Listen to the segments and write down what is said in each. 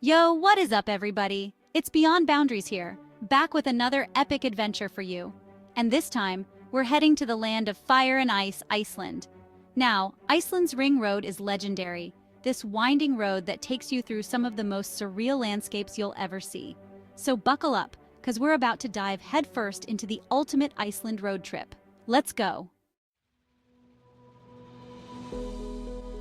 Yo, what is up, everybody? It's Beyond Boundaries here, back with another epic adventure for you. And this time, we're heading to the land of fire and ice, Iceland. Now, Iceland's Ring Road is legendary, this winding road that takes you through some of the most surreal landscapes you'll ever see. So buckle up, because we're about to dive headfirst into the ultimate Iceland road trip. Let's go!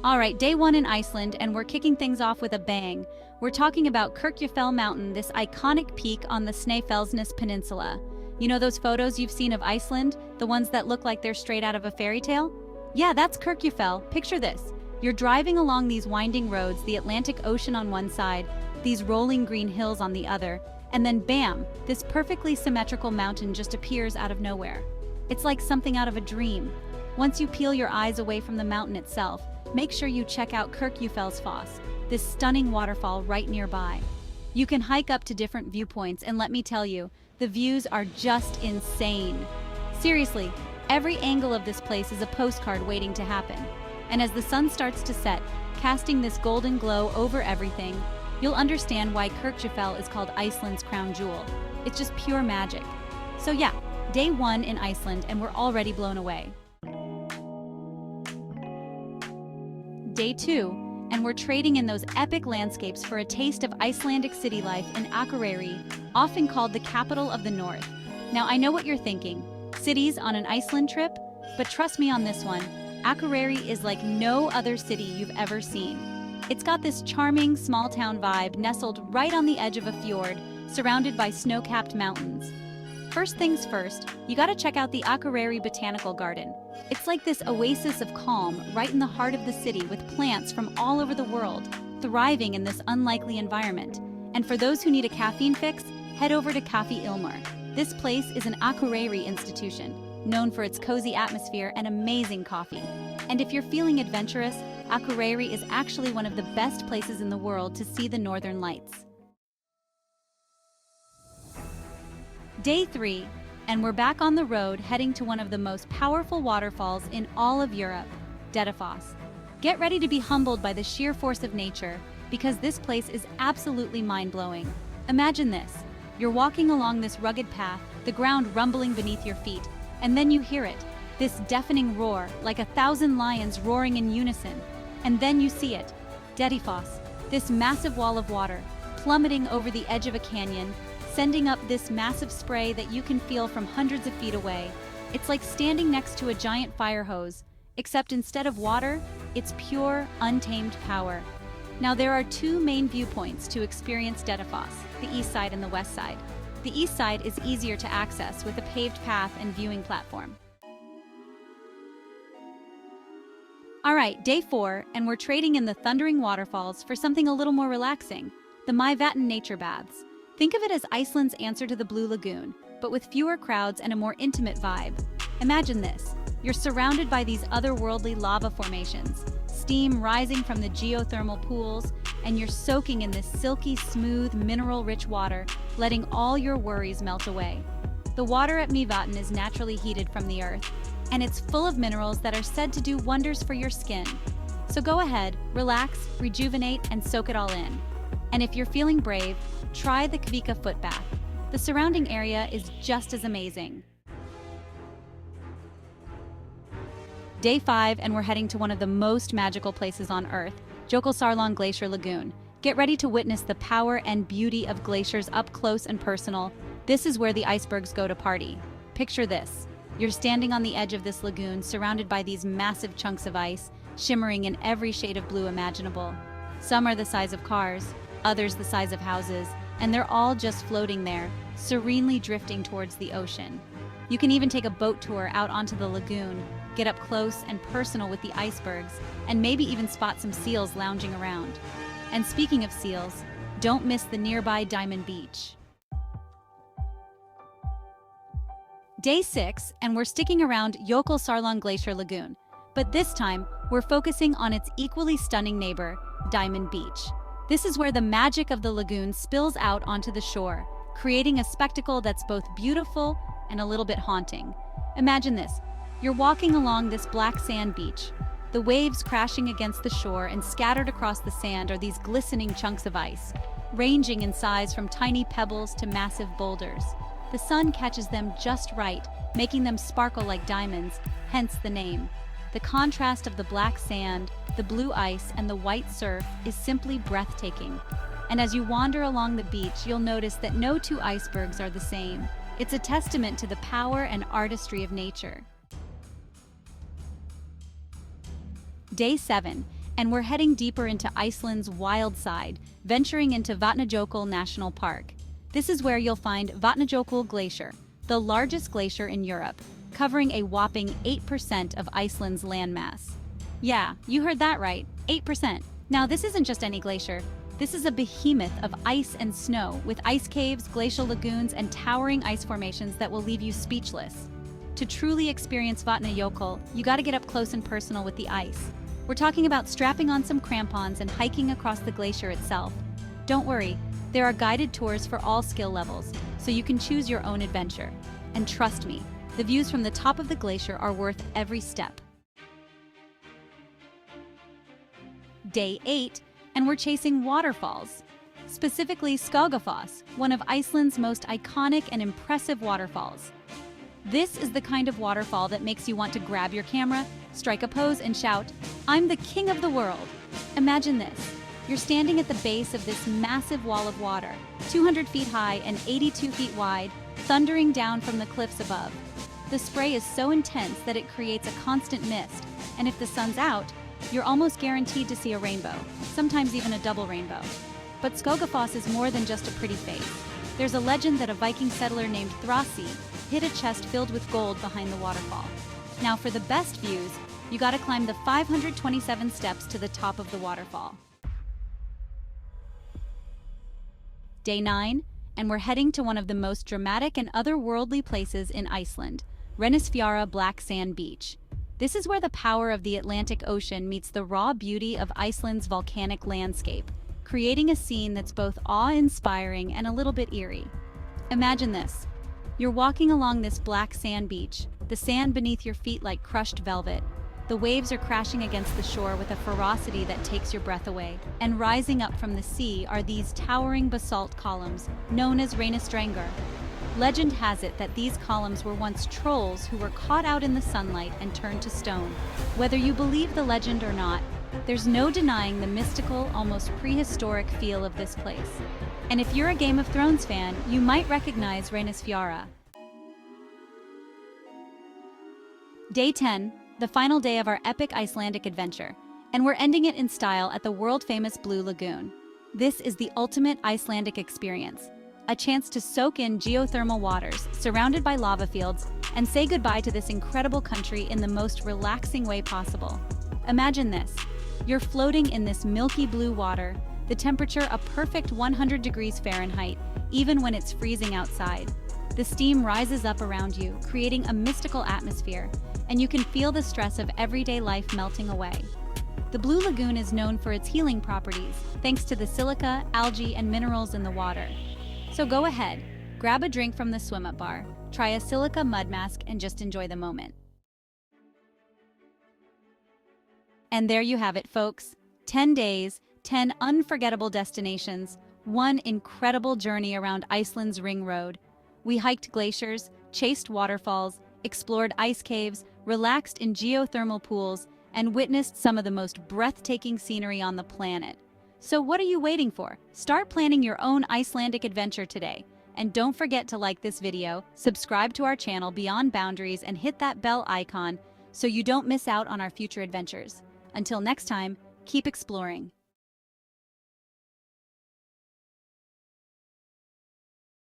All right, day one in Iceland, and we're kicking things off with a bang. We're talking about Kirkjufell Mountain, this iconic peak on the Snæfellsnes Peninsula. You know those photos you've seen of Iceland? The ones that look like they're straight out of a fairy tale? Yeah, that's Kirkjufell. Picture this. You're driving along these winding roads, the Atlantic Ocean on one side, these rolling green hills on the other, and then bam, this perfectly symmetrical mountain just appears out of nowhere. It's like something out of a dream. Once you peel your eyes away from the mountain itself, make sure you check out Kirkjufellsfoss, this stunning waterfall right nearby. You can hike up to different viewpoints, and let me tell you, the views are just insane. Seriously, every angle of this place is a postcard waiting to happen. And as the sun starts to set, casting this golden glow over everything, you'll understand why Kirkjufell is called Iceland's crown jewel. It's just pure magic. So yeah, day one in Iceland, and we're already blown away. Day two, and we're trading in those epic landscapes for a taste of Icelandic city life in Akureyri, often called the capital of the north. Now I know what you're thinking, cities on an Iceland trip? But trust me on this one, Akureyri is like no other city you've ever seen. It's got this charming small town vibe nestled right on the edge of a fjord, surrounded by snow-capped mountains. First things first, you gotta check out the Akureyri Botanical Garden. It's like this oasis of calm right in the heart of the city with plants from all over the world, thriving in this unlikely environment. And for those who need a caffeine fix, head over to Kaffi Ilmur. This place is an Akureyri institution, known for its cozy atmosphere and amazing coffee. And if you're feeling adventurous, Akureyri is actually one of the best places in the world to see the northern lights. Day three, and we're back on the road heading to one of the most powerful waterfalls in all of Europe, Dettifoss. Get ready to be humbled by the sheer force of nature, because this place is absolutely mind-blowing. Imagine this. You're walking along this rugged path, the ground rumbling beneath your feet, and then you hear it, this deafening roar, like 1,000 lions roaring in unison. And then you see it, Dettifoss, this massive wall of water, plummeting over the edge of a canyon, sending up this massive spray that you can feel from hundreds of feet away. It's like standing next to a giant fire hose, except instead of water, it's pure, untamed power. Now there are two main viewpoints to experience Dettifoss, the east side and the west side. The east side is easier to access with a paved path and viewing platform. All right, day four, and we're trading in the thundering waterfalls for something a little more relaxing, the Myvatn nature baths. Think of it as Iceland's answer to the Blue Lagoon, but with fewer crowds and a more intimate vibe. Imagine this. You're surrounded by these otherworldly lava formations, steam rising from the geothermal pools, and you're soaking in this silky, smooth, mineral-rich water, letting all your worries melt away. The water at Myvatn is naturally heated from the earth, and it's full of minerals that are said to do wonders for your skin. So go ahead, relax, rejuvenate, and soak it all in. And if you're feeling brave, try the Kvika foot bath. The surrounding area is just as amazing. Day five, and we're heading to one of the most magical places on Earth, Jökulsárlón Glacier Lagoon. Get ready to witness the power and beauty of glaciers up close and personal. This is where the icebergs go to party. Picture this. You're standing on the edge of this lagoon, surrounded by these massive chunks of ice, shimmering in every shade of blue imaginable. Some are the size of cars, others the size of houses, and they're all just floating there, serenely drifting towards the ocean. You can even take a boat tour out onto the lagoon, get up close and personal with the icebergs, and maybe even spot some seals lounging around. And speaking of seals, don't miss the nearby Diamond Beach. Day six, and we're sticking around Jökulsárlón Glacier Lagoon, but this time we're focusing on its equally stunning neighbor, Diamond Beach. This is where the magic of the lagoon spills out onto the shore, creating a spectacle that's both beautiful and a little bit haunting. Imagine this. You're walking along this black sand beach. The waves crashing against the shore, and scattered across the sand are these glistening chunks of ice. ranging in size from tiny pebbles to massive boulders. The sun catches them just right, making them sparkle like diamonds, hence the name. The contrast of the black sand, the blue ice, and the white surf is simply breathtaking. And as you wander along the beach, you'll notice that no two icebergs are the same. It's a testament to the power and artistry of nature. Day 7, and we're heading deeper into Iceland's wild side, venturing into Vatnajökull National Park. This is where you'll find Vatnajökull Glacier, the largest glacier in Europe, covering a whopping 8% of Iceland's landmass. Yeah, you heard that right, 8%. Now, this isn't just any glacier. This is a behemoth of ice and snow, with ice caves, glacial lagoons, and towering ice formations that will leave you speechless. To truly experience Vatnajökull, you gotta get up close and personal with the ice. We're talking about strapping on some crampons and hiking across the glacier itself. Don't worry, there are guided tours for all skill levels, so you can choose your own adventure. And trust me, the views from the top of the glacier are worth every step. Day 8, and we're chasing waterfalls. Specifically Skogafoss, one of Iceland's most iconic and impressive waterfalls. This is the kind of waterfall that makes you want to grab your camera, strike a pose, and shout, "I'm the king of the world." Imagine this. You're standing at the base of this massive wall of water, 200 feet high and 82 feet wide, thundering down from the cliffs above. The spray is so intense that it creates a constant mist, and if the sun's out, you're almost guaranteed to see a rainbow, sometimes even a double rainbow. But Skogafoss is more than just a pretty face. There's a legend that a Viking settler named Thrasi hid a chest filled with gold behind the waterfall. Now, for the best views, you gotta climb the 527 steps to the top of the waterfall. Day 9, and we're heading to one of the most dramatic and otherworldly places in Iceland, Reynisfjara Black Sand Beach. This is where the power of the Atlantic Ocean meets the raw beauty of Iceland's volcanic landscape, creating a scene that's both awe-inspiring and a little bit eerie. Imagine this. You're walking along this black sand beach, the sand beneath your feet like crushed velvet. The waves are crashing against the shore with a ferocity that takes your breath away. And rising up from the sea are these towering basalt columns, known as Reynisfjara. Legend has it that these columns were once trolls who were caught out in the sunlight and turned to stone. Whether you believe the legend or not, there's no denying the mystical, almost prehistoric feel of this place. And if you're a Game of Thrones fan, you might recognize Reynisfjara. Day 10, the final day of our epic Icelandic adventure, and we're ending it in style at the world-famous Blue Lagoon. This is the ultimate Icelandic experience, a chance to soak in geothermal waters, surrounded by lava fields, and say goodbye to this incredible country in the most relaxing way possible. Imagine this. You're floating in this milky blue water, the temperature a perfect 100 degrees Fahrenheit, even when it's freezing outside. The steam rises up around you, creating a mystical atmosphere, and you can feel the stress of everyday life melting away. The Blue Lagoon is known for its healing properties, thanks to the silica, algae, and minerals in the water. So go ahead, grab a drink from the swim-up bar, try a silica mud mask, and just enjoy the moment. And there you have it, folks. 10 days, 10 unforgettable destinations, one incredible journey around Iceland's Ring Road. We hiked glaciers, chased waterfalls, explored ice caves, relaxed in geothermal pools, and witnessed some of the most breathtaking scenery on the planet. So what are you waiting for? Start planning your own Icelandic adventure today. And don't forget to like this video, subscribe to our channel Beyond Boundaries, and hit that bell icon so you don't miss out on our future adventures. Until next time, keep exploring.